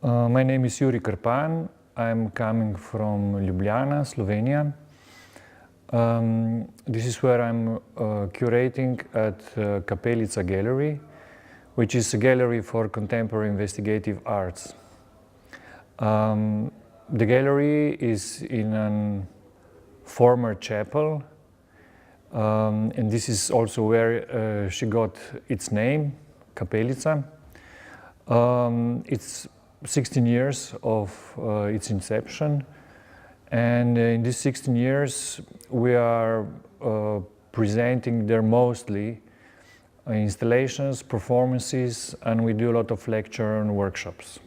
My name is Jurij Krpan. I'm coming from Ljubljana, Slovenia. This is where I'm curating at Kapelica Gallery, which is a gallery for contemporary investigative arts. The gallery is in a former chapel, and this is also where she got its name, Kapelica. It's 16 years of its inception, and in these 16 years we are presenting there mostly installations, performances, and we do a lot of lecture and workshops.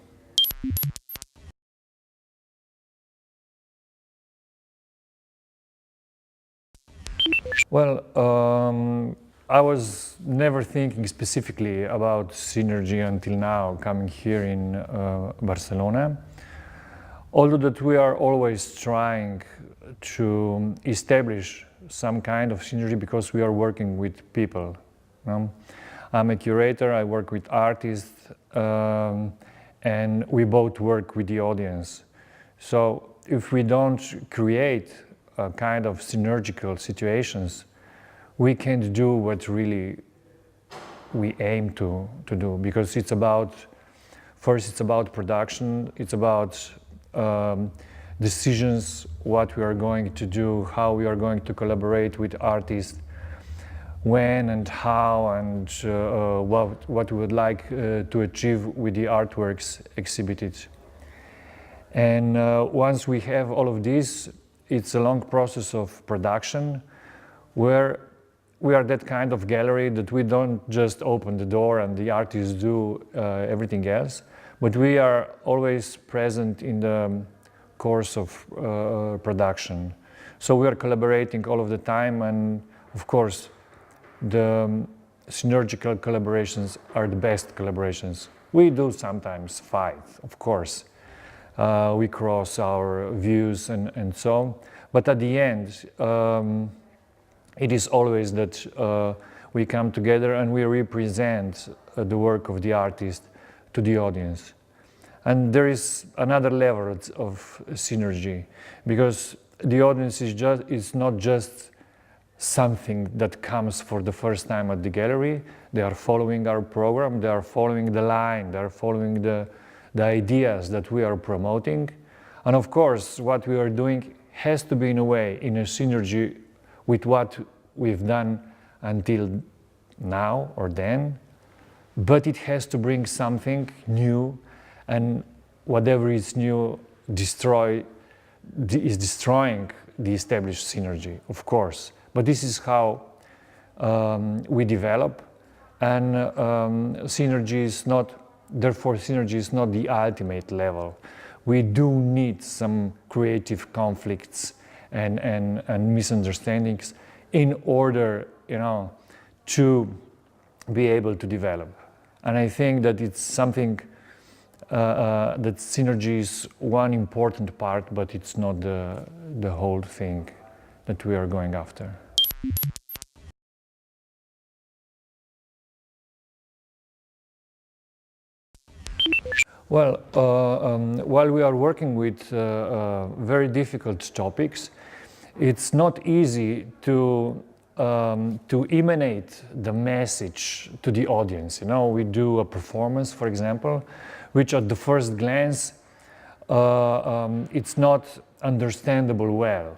Well, I was never thinking specifically about Sinergia until now, coming here in Barcelona. Although that we are always trying to establish some kind of synergy because we are working with people. I'm a curator, I work with artists, and we both work with the audience. So if we don't create a kind of synergical situations, we can't do what really we aim to do, because it's about, first it's about production, it's about decisions, what we are going to do, how we are going to collaborate with artists, when and how, and what we would like to achieve with the artworks exhibited. And once we have all of this, it's a long process of production where we are that kind of gallery that we don't just open the door and the artists do everything else, but we are always present in the course of production. So we are collaborating all of the time, and of course the synergical collaborations are the best collaborations. We do sometimes fight, of course. We cross our views and so, but at the end it is always that we come together and we represent the work of the artist to the audience. And there is another level of synergy, because the audience is not just something that comes for the first time at the gallery. They are following our program, they are following the line, they are following the ideas that we are promoting. And of course, what we are doing has to be in a way, in a synergy with what we've done until now or then, but it has to bring something new, and whatever is new is destroying the established synergy, of course. But this is how we develop, and synergy is not, therefore synergy is not the ultimate level. We do need some creative conflicts and misunderstandings in order, to be able to develop. And I think that it's something that synergy is one important part, but it's not the whole thing that we are going after. Well, while we are working with very difficult topics, it's not easy to emanate the message to the audience. We do a performance, for example, which at the first glance, it's not understandable well.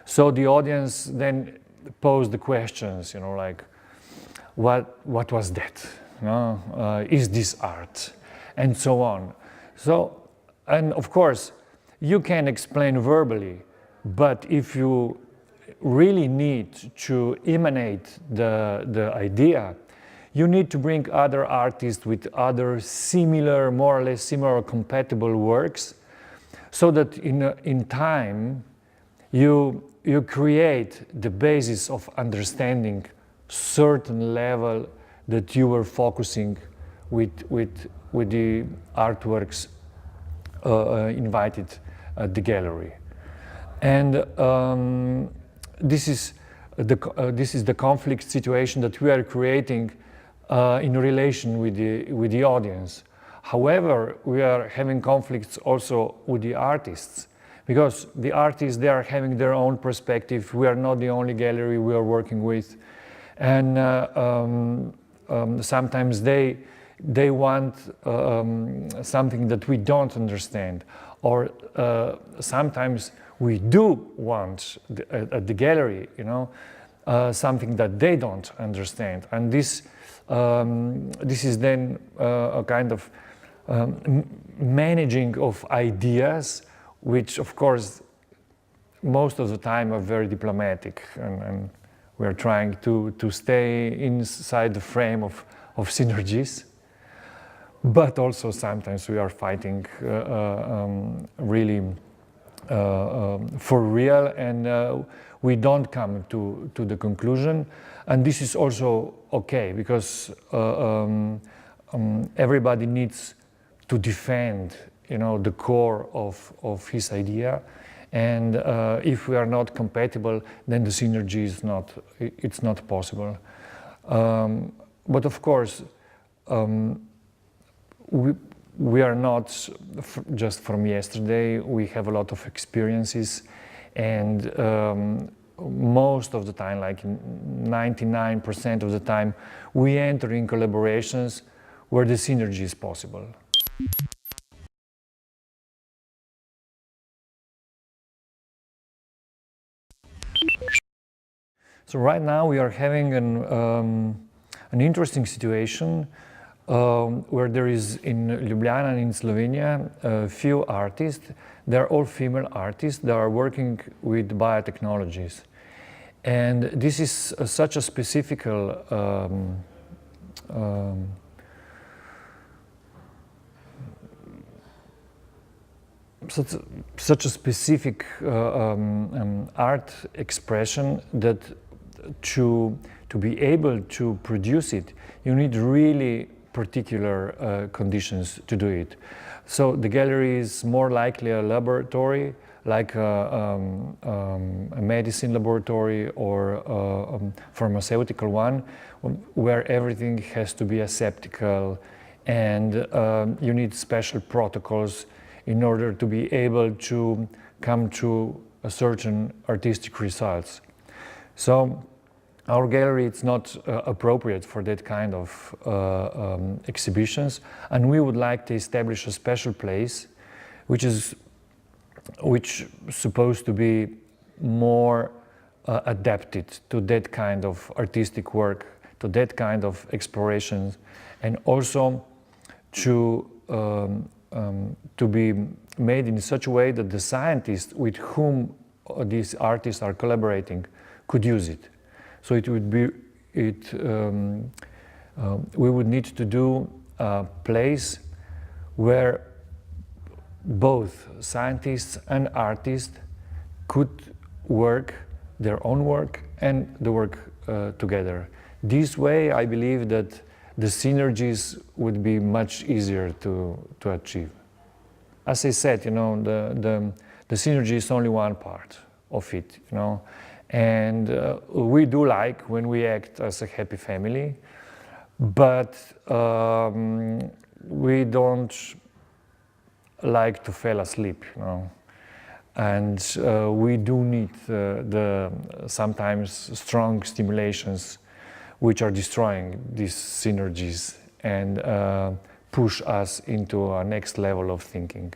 So the audience then pose the questions, like, what was that? Is this art? And so on. So, and of course, you can explain verbally, but if you really need to emanate the idea, you need to bring other artists with other similar, more or less similar, compatible works, so that in time you create the basis of understanding certain level that you were focusing with the artworks invited at the gallery. And this is the conflict situation that we are creating in relation with the audience. However, we are having conflicts also with the artists, because the artists, they are having their own perspective. We are not the only gallery we are working with. And sometimes they want something that we don't understand. Or sometimes we do want at the gallery, you know, something that they don't understand. And this is then a kind of managing of ideas, which of course most of the time are very diplomatic, and we are trying to stay inside the frame of synergies. But also sometimes we are fighting really for real, and we don't come to the conclusion. And this is also okay, because everybody needs to defend, you know, the core of his idea. And if we are not compatible, then the synergy is not possible. But of course, we are not just from yesterday. We have a lot of experiences, and most of the time, like 99% of the time, we enter in collaborations where the synergy is possible. So right now we are having an interesting situation where there is in Ljubljana and in Slovenia a few artists. They're all female artists that are working with biotechnologies. And this is such a specific such a specific art expression that to be able to produce it, you need really particular conditions to do it. So the gallery is more likely a laboratory, like a medicine laboratory or a pharmaceutical one, where everything has to be aseptical, and you need special protocols in order to be able to come to a certain artistic results. So our gallery is not appropriate for that kind of exhibitions, and we would like to establish a special place which is supposed to be more adapted to that kind of artistic work, to that kind of explorations, and also to be made in such a way that the scientists with whom these artists are collaborating could use it. So it would be, we would need to do a place where both scientists and artists could work their own work and the work together. This way, I believe that the synergies would be much easier to achieve. As I said, you know, the synergy is only one part of it, you know, and we do like when we act as a happy family, but we don't like to fall asleep, you know, and we do need the sometimes strong stimulations which are destroying these synergies and push us into a next level of thinking.